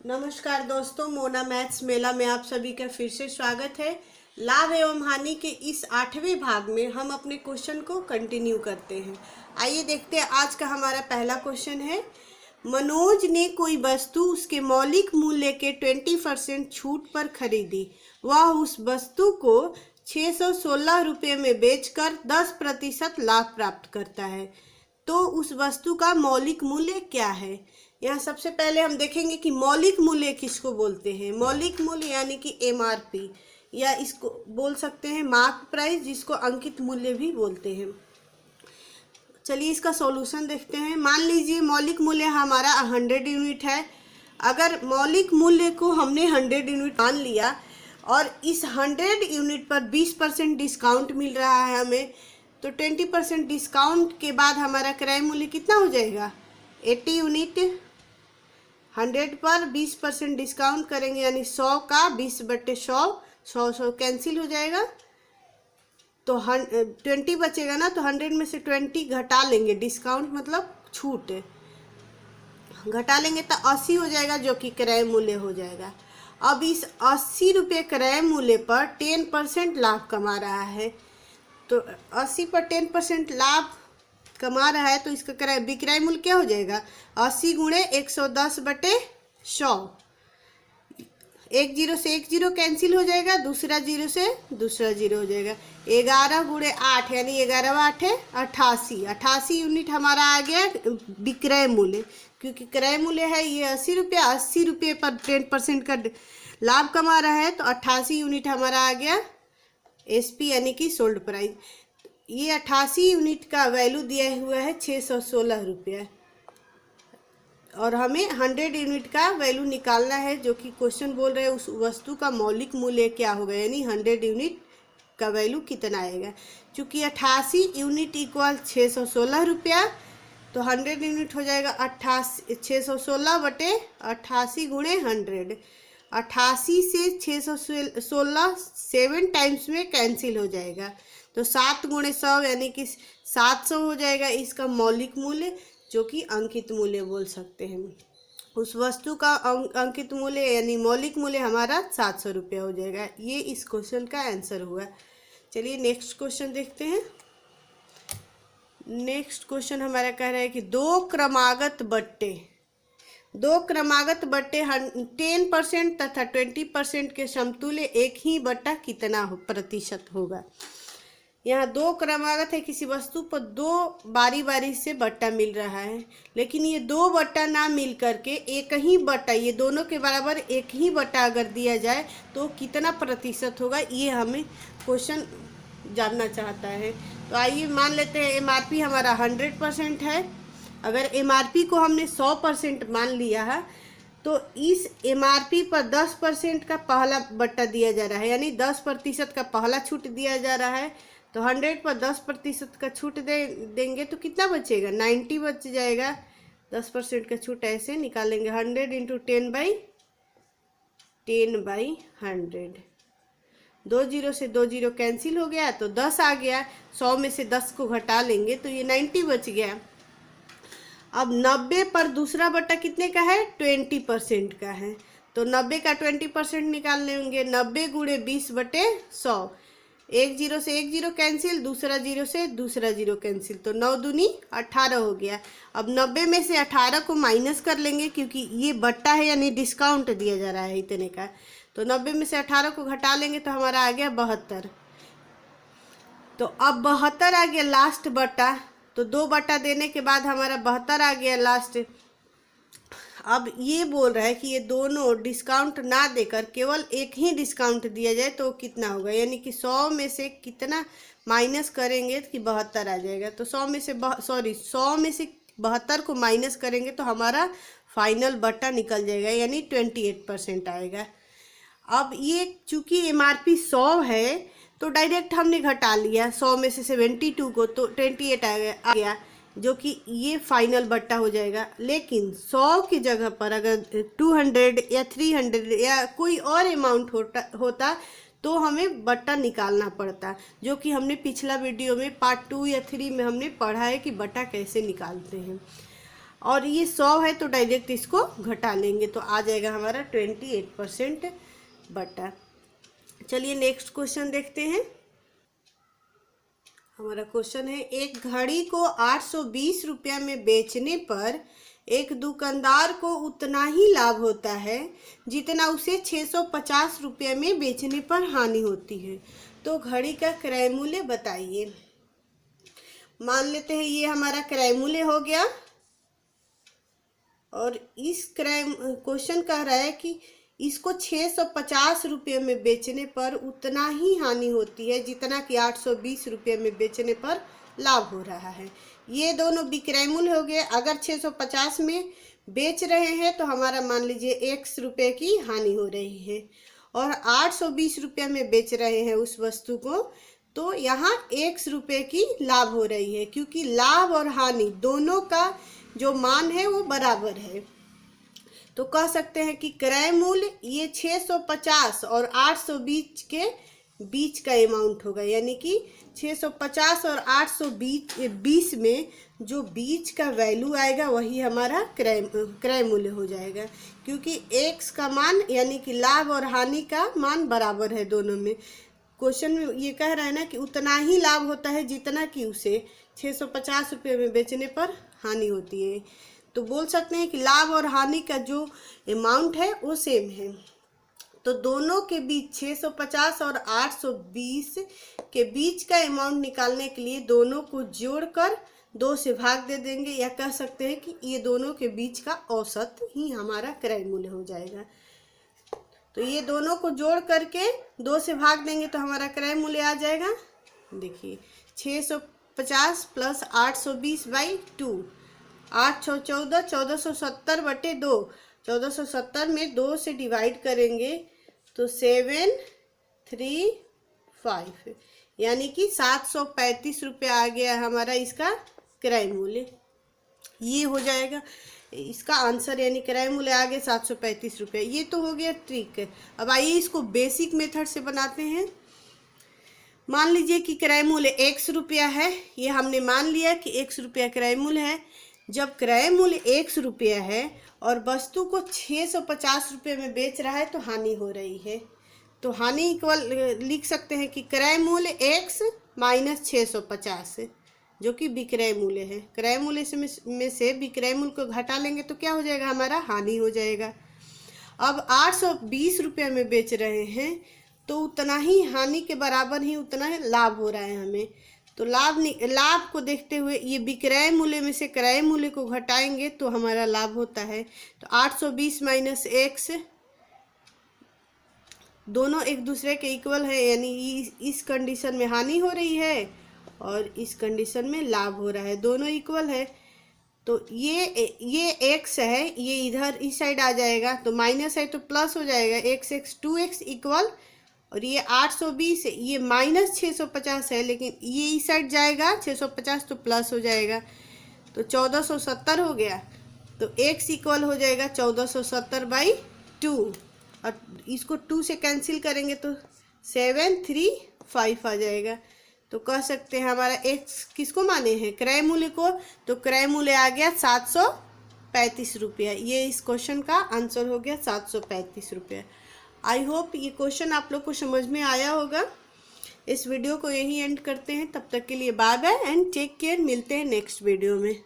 नमस्कार दोस्तों, मोना मैथ्स मेला में आप सभी का फिर से स्वागत है। लाभ एवं हानि के इस 8वें भाग में हम अपने क्वेश्चन को कंटिन्यू करते हैं। आइए देखते हैं आज का हमारा पहला क्वेश्चन है। मनोज ने कोई वस्तु उसके मौलिक मूल्य के 20% छूट पर खरीदी। वह उस वस्तु को 616 रुपये में बेचकर 10% लाभ प्राप्त करता है। तो उस वस्तु का मौलिक मूल्य क्या है? यहाँ सबसे पहले हम देखेंगे कि मौलिक मूल्य किसको बोलते हैं। मौलिक मूल्य यानी कि एमआरपी, या इसको बोल सकते हैं मार्क प्राइस, जिसको अंकित मूल्य भी बोलते हैं। चलिए इसका सॉल्यूशन देखते हैं। मान लीजिए मौलिक मूल्य हमारा 100 यूनिट है। अगर मौलिक मूल्य को हमने 100 यूनिट मान लिया और इस 100 यूनिट पर 20% डिस्काउंट मिल रहा है हमें, तो 20% डिस्काउंट के बाद हमारा क्रय मूल्य कितना हो जाएगा? 80 यूनिट। 100 पर 20% डिस्काउंट करेंगे यानी 100 का 20/100, 100 कैंसिल हो जाएगा, तो 20 बचेगा ना। तो 100 में से 20 घटा लेंगे, डिस्काउंट मतलब छूट घटा लेंगे तो 80 हो जाएगा, जो कि क्रय मूल्य हो जाएगा। अब इस 80 रुपये क्रय मूल्य पर 10% लाभ कमा रहा है, तो 80 पर 10% लाभ कमा रहा है, तो इसका विक्रय मूल्य क्या हो जाएगा? 80 गुणे 110/100। एक जीरो से एक जीरो कैंसिल हो जाएगा, दूसरा जीरो से दूसरा जीरो हो जाएगा। 11 गुणे 8 यानी 11 8 है 88। 88 यूनिट हमारा आ गया विक्रय मूल्य, क्योंकि क्रय मूल्य है ये 80 रुपया। 80 रुपये पर 10% का लाभ कमा रहा है, तो 88 यूनिट हमारा आ गया एसपी यानी कि सोल्ड प्राइस। ये 88 यूनिट का वैल्यू दिया हुआ है 616 रुपया, और हमें 100 यूनिट का वैल्यू निकालना है, जो कि क्वेश्चन बोल रहे हैं उस वस्तु का मौलिक मूल्य क्या होगा, यानी 100 यूनिट का वैल्यू कितना आएगा। चूँकि 88 यूनिट इक्वल 616 रुपया, तो 100 यूनिट हो जाएगा 616/88 गुणे 100। 88 से 616 7 टाइम्स में कैंसिल हो जाएगा, तो 7 गुणे 100 यानी कि 700 हो जाएगा इसका मौलिक मूल्य, जो कि अंकित मूल्य बोल सकते हैं। उस वस्तु का अंकित मूल्य यानी मौलिक मूल्य हमारा 700 रुपया हो जाएगा। ये इस क्वेश्चन का आंसर हुआ। चलिए नेक्स्ट क्वेश्चन देखते हैं। नेक्स्ट क्वेश्चन हमारा कह रहा है कि दो क्रमागत बट्टे 10% तथा 20% के समतुल्य एक ही बट्टा कितना प्रतिशत होगा। यहाँ दो क्रमागत है, किसी वस्तु पर दो बारी बारी से बट्टा मिल रहा है, लेकिन ये दो बट्टा ना मिल करके एक ही बट्टा, ये दोनों के बराबर एक ही बट्टा अगर दिया जाए तो कितना प्रतिशत होगा, ये हमें क्वेश्चन जानना चाहता है। तो आइए मान लेते हैं एमआरपी हमारा 100% है। अगर एमआरपी को हमने 100% मान लिया है, तो इस एमआरपी पर 10% का पहला बट्टा दिया जा रहा है, यानी 10% का पहला छूट दिया जा रहा है। तो 100 पर 10% का छूट देंगे तो कितना बचेगा? 90 बच जाएगा। 10% का छूट ऐसे निकालेंगे, 100 × 10/100। 2 जीरो से 2 जीरो कैंसिल हो गया, तो 10 आ गया। 100 में से 10 को घटा लेंगे तो ये 90 बच गया। अब 90 पर दूसरा बट्टा कितने का है? 20% का है, तो 90 का 20% निकाल लेंगे। 90 गुणे 20/100। एक जीरो से एक जीरो कैंसिल, दूसरा जीरो से दूसरा जीरो कैंसिल, तो 9 दूनी 18 हो गया। अब 90 में से 18 को माइनस कर लेंगे, क्योंकि ये बट्टा है यानी डिस्काउंट दिया जा रहा है इतने का, तो 90 में से 18 को घटा लेंगे तो हमारा आ गया 72। तो अब 72 आ गया लास्ट बट्टा, तो 2 बट्टा देने के बाद हमारा 72 आ गया लास्ट। अब ये बोल रहा है कि ये दोनों डिस्काउंट ना देकर केवल एक ही डिस्काउंट दिया जाए तो कितना होगा, यानी कि 100 में से कितना माइनस करेंगे कि 72 आ जाएगा। तो 100 में से 72 को माइनस करेंगे तो हमारा फाइनल बट्टा निकल जाएगा, यानी 28% आएगा। अब ये चूँकि एमआरपी 100 है, तो डायरेक्ट हमने घटा लिया 100 में से 72 को, तो 28 आ गया, जो कि ये फाइनल बट्टा हो जाएगा। लेकिन 100 की जगह पर अगर 200 या 300 या कोई और अमाउंट होता तो हमें बट्टा निकालना पड़ता, जो कि हमने पिछला वीडियो में पार्ट 2 या 3 में हमने पढ़ा है कि बट्टा कैसे निकालते हैं। और ये 100 है तो डायरेक्ट इसको घटा लेंगे तो आ जाएगा हमारा 28% बटा। चलिए नेक्स्ट क्वेश्चन देखते हैं। हमारा क्वेश्चन है, एक घड़ी को 820 रुपया में बेचने पर एक दुकानदार को उतना ही लाभ होता है जितना उसे 650 रुपये में बेचने पर हानि होती है, तो घड़ी का क्रय मूल्य बताइए। मान लेते हैं ये हमारा क्रय मूल्य हो गया और इस क्वेश्चन कह रहा है कि इसको 650 रुपये में बेचने पर उतना ही हानि होती है जितना कि 820 रुपये में बेचने पर लाभ हो रहा है। ये दोनों विक्रय मूल्य हो गए। अगर 650 में बेच रहे हैं तो हमारा मान लीजिए x रुपये की हानि हो रही है और 820 रुपये में बेच रहे हैं उस वस्तु को, तो यहाँ x रुपये की लाभ हो रही है, क्योंकि लाभ और हानि दोनों का जो मान है वो बराबर है। तो कह सकते हैं कि क्रय मूल्य ये 650 और 820 के बीच का अमाउंट होगा, यानी कि 650 और 820 में जो बीच का वैल्यू आएगा वही हमारा क्रय मूल्य हो जाएगा, क्योंकि x का मान यानी कि लाभ और हानि का मान बराबर है दोनों में। क्वेश्चन में ये कह रहा है ना कि उतना ही लाभ होता है जितना कि उसे 650 रुपये में बेचने पर हानि होती है, तो बोल सकते हैं कि लाभ और हानि का जो अमाउंट है वो सेम है। तो दोनों के बीच 650 और 820 के बीच का अमाउंट निकालने के लिए दोनों को जोड़कर 2 से भाग दे देंगे, या कह सकते हैं कि ये दोनों के बीच का औसत ही हमारा क्रय मूल्य हो जाएगा। तो ये दोनों को जोड़ करके 2 से भाग देंगे तो हमारा क्रय मूल्य आ जाएगा। देखिए 650 प्लस 820 बाई 2, 8 6 14, 1470 बटे 2, 1470 में 2 से डिवाइड करेंगे तो 735, यानी कि 735 रुपये आ गया हमारा इसका क्रय मूल्य। ये हो जाएगा इसका आंसर, यानी क्रय मूल्य आ गया 735 रुपये। ये तो हो गया ट्रिक। अब आइए इसको बेसिक मेथड से बनाते हैं। मान लीजिए कि क्रय मूल्य x रुपया है, ये हमने मान लिया कि x रुपया क्रय मूल्य है। जब क्रय मूल्य x रुपया है और वस्तु को 650 रुपये में बेच रहा है तो हानि हो रही है, तो हानि इक्वल लिख सकते हैं कि क्रय मूल्य x माइनस 650 जो कि विक्रय मूल्य है। क्रय मूल्य में से विक्रय मूल्य को घटा लेंगे तो क्या हो जाएगा, हमारा हानि हो जाएगा। अब 820 रुपये में बेच रहे हैं तो उतना ही हानि के बराबर ही उतना लाभ हो रहा है हमें। तो लाभ को देखते हुए ये विक्रय मूल्य में से क्रय मूल्य को घटाएंगे तो हमारा लाभ होता है। तो 820 माइनस x दोनों एक दूसरे के इक्वल है, यानी इस कंडीशन में हानि हो रही है और इस कंडीशन में लाभ हो रहा है, दोनों इक्वल है। तो ये x है, ये इधर इस साइड आ जाएगा, तो माइनस है तो प्लस हो जाएगा, x 2x इक्वल, और ये 820 ये माइनस 650 है, लेकिन ये इस साइड जाएगा 650 तो प्लस हो जाएगा, तो 1470 हो गया। तो x इक्वल हो जाएगा 1470 बाई 2, और इसको 2 से कैंसिल करेंगे तो 735 आ जाएगा। तो कह सकते हैं हमारा x किसको माने हैं, क्रय मूल्य को, तो क्रय मूल्य आ गया 735 रुपया। ये इस क्वेश्चन का आंसर हो गया 735 रुपया। आई होप ये क्वेश्चन आप लोग को समझ में आया होगा। इस वीडियो को यहीं एंड करते हैं, तब तक के लिए bye bye and take care. मिलते हैं नेक्स्ट वीडियो में।